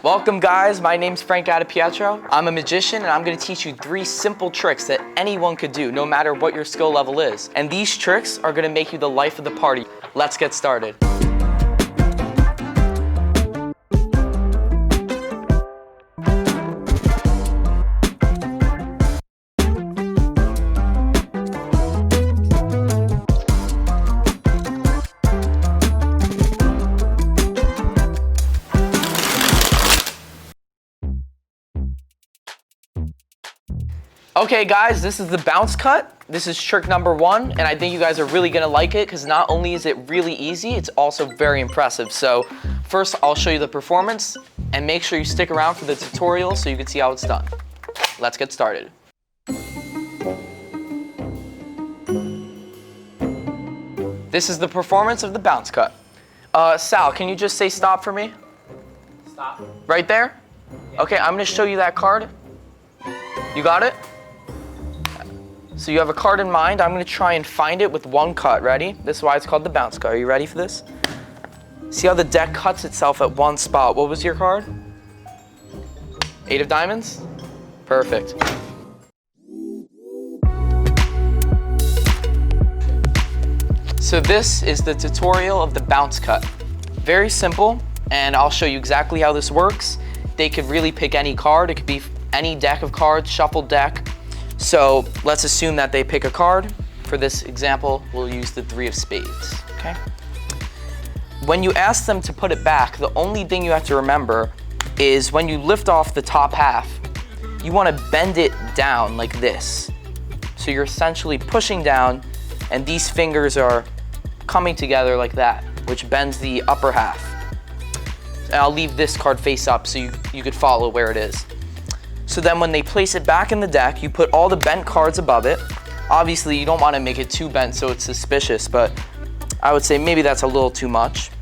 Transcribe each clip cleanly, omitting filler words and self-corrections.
Welcome guys, my name's Frank Pietro. I'm a magician and I'm gonna teach you 3 simple tricks that anyone could do, no matter what your skill level is. And these tricks are gonna make you the life of the party. Let's get started. Okay guys, this is the bounce cut. This is trick number 1, and I think you guys are really gonna like it because not only is it really easy, it's also very impressive. So first I'll show you the performance and make sure you stick around for the tutorial so you can see how it's done. Let's get started. This is the performance of the bounce cut. Sal, can you just say stop for me? Stop. Right there? Yeah. Okay, I'm gonna show you that card. You got it? So you have a card in mind. I'm gonna try and find it with one cut. Ready? This is why it's called the bounce cut. Are you ready for this? See how the deck cuts itself at one spot. What was your card? 8 of diamonds? Perfect. So this is the tutorial of the bounce cut. Very simple, and I'll show you exactly how this works. They could really pick any card. It could be any deck of cards, shuffled deck. So let's assume that they pick a card. For this example, we'll use the 3 of spades, okay? When you ask them to put it back, the only thing you have to remember is when you lift off the top half, you want to bend it down like this. So you're essentially pushing down, and these fingers are coming together like that, which bends the upper half. And I'll leave this card face up so you could follow where it is. So then when they place it back in the deck, you put all the bent cards above it. Obviously, you don't want to make it too bent so it's suspicious, but I would say maybe that's a little too much.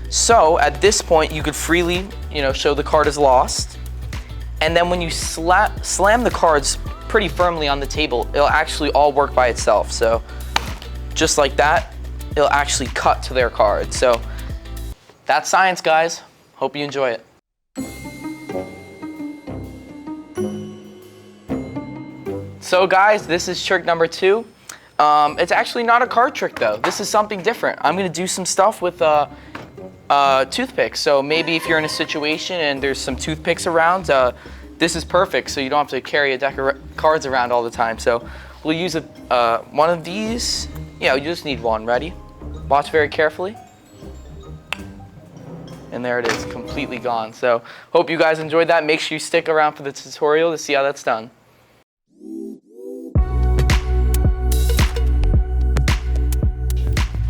So at this point, you could freely, show the card is lost. And then when you slam the cards pretty firmly on the table, it'll actually all work by itself. So just like that, it'll actually cut to their card. So that's science, guys. Hope you enjoy it. So guys, this is trick number 2. It's actually not a card trick though. This is something different. I'm gonna do some stuff with toothpicks. So maybe if you're in a situation and there's some toothpicks around, this is perfect. So you don't have to carry a deck of cards around all the time. So we'll use one of these. You just need one. Ready? Watch very carefully. And there it is, completely gone. So hope you guys enjoyed that. Make sure you stick around for the tutorial to see how that's done.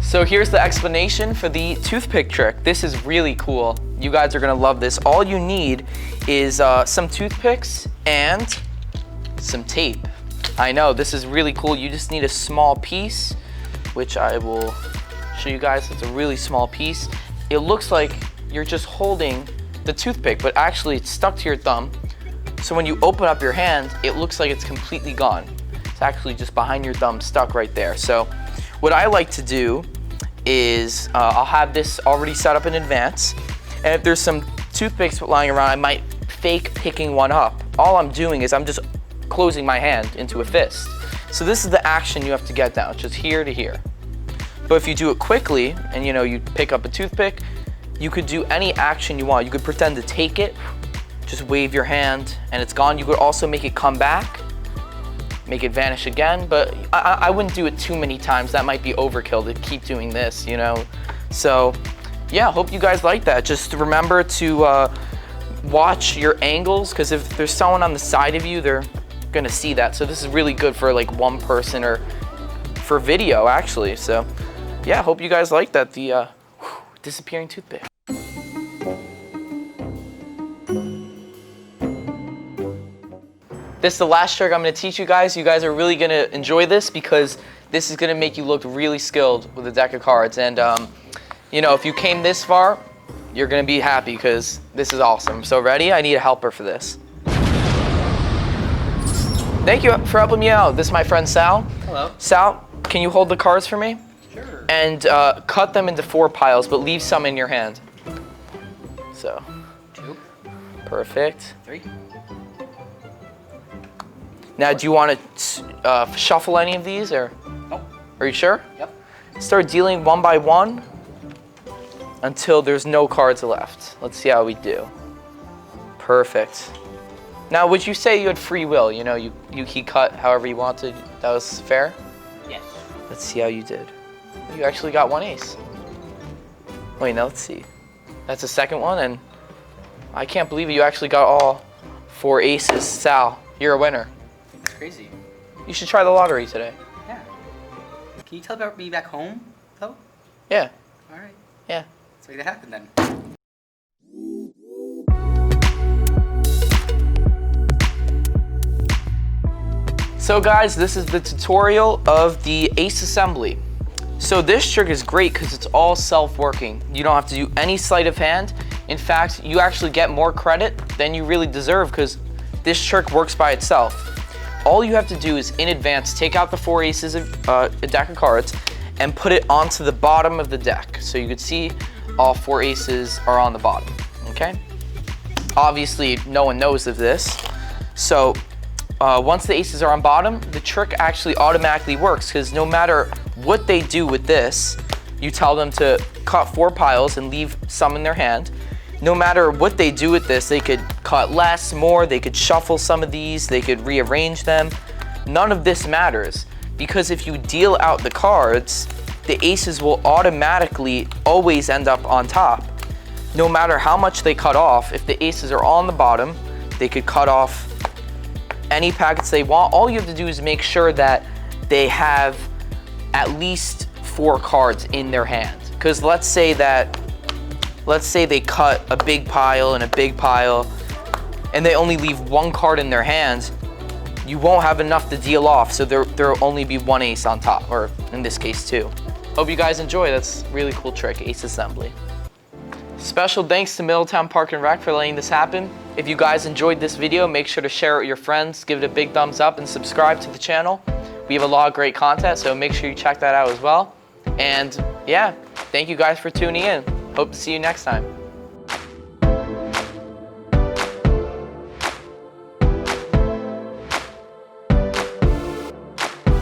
So here's the explanation for the toothpick trick. This is really cool. You guys are gonna love this. All you need is some toothpicks and some tape. I know, this is really cool. You just need a small piece, which I will show you guys. It's a really small piece. It looks like you're just holding the toothpick, but actually it's stuck to your thumb. So when you open up your hand, it looks like it's completely gone. It's actually just behind your thumb, stuck right there. So what I like to do is I'll have this already set up in advance, and if there's some toothpicks lying around, I might fake picking one up. All I'm doing is I'm just closing my hand into a fist. So this is the action you have to get down, just here to here. But if you do it quickly and you pick up a toothpick, you could do any action you want. You could pretend to take it, just wave your hand and it's gone. You could also make it come back, make it vanish again, but I wouldn't do it too many times. That might be overkill to keep doing this, So yeah, hope you guys like that. Just remember to watch your angles, because if there's someone on the side of you, they're gonna see that. So this is really good for like one person or for video actually. So yeah, hope you guys like that, the disappearing toothpick. This is the last trick I'm gonna teach you guys. You guys are really gonna enjoy this because this is gonna make you look really skilled with a deck of cards. And if you came this far, you're gonna be happy because this is awesome. So ready? I need a helper for this. Thank you for helping me out. This is my friend Sal. Hello. Sal, can you hold the cards for me? Sure. And cut them into 4 piles, but leave some in your hand. So 2. Perfect. 3. Now, do you want to shuffle any of these, or? Nope. Are you sure? Yep. Start dealing one by one until there's no cards left. Let's see how we do. Perfect. Now, would you say you had free will? You know, he cut however you wanted. That was fair? Yes. Let's see how you did. You actually got 1 ace. Wait, now let's see. That's the second one, and I can't believe you actually got all 4 aces. Sal, you're a winner. That's crazy. You should try the lottery today. Yeah. Can you tell about me back home, though? Yeah. All right. Yeah. Let's make that happen then. So guys, this is the tutorial of the ace assembly. So this trick is great because it's all self-working. You don't have to do any sleight of hand. In fact, you actually get more credit than you really deserve because this trick works by itself. All you have to do is in advance take out the 4 aces of a deck of cards and put it onto the bottom of the deck. So you could see all 4 aces are on the bottom, okay? Obviously, no one knows of this. So once the aces are on bottom, the trick actually automatically works because no matter what they do with this, you tell them to cut 4 piles and leave some in their hand. No matter what they do with this, they could cut less, more, they could shuffle some of these, they could rearrange them. None of this matters because if you deal out the cards, the aces will automatically always end up on top. No matter how much they cut off, if the aces are on the bottom, they could cut off any packets they want. All you have to do is make sure that they have at least 4 cards in their hand. Because let's say they cut a big pile and a big pile and they only leave 1 card in their hands, you won't have enough to deal off, so there'll only be 1 ace on top, or in this case 2. Hope you guys enjoy. That's a really cool trick, ace assembly. Special thanks to Middletown Park and Rec for letting this happen. If you guys enjoyed this video, make sure to share it with your friends, give it a big thumbs up, and subscribe to the channel. We have a lot of great content, so make sure you check that out as well. And yeah, thank you guys for tuning in. Hope to see you next time.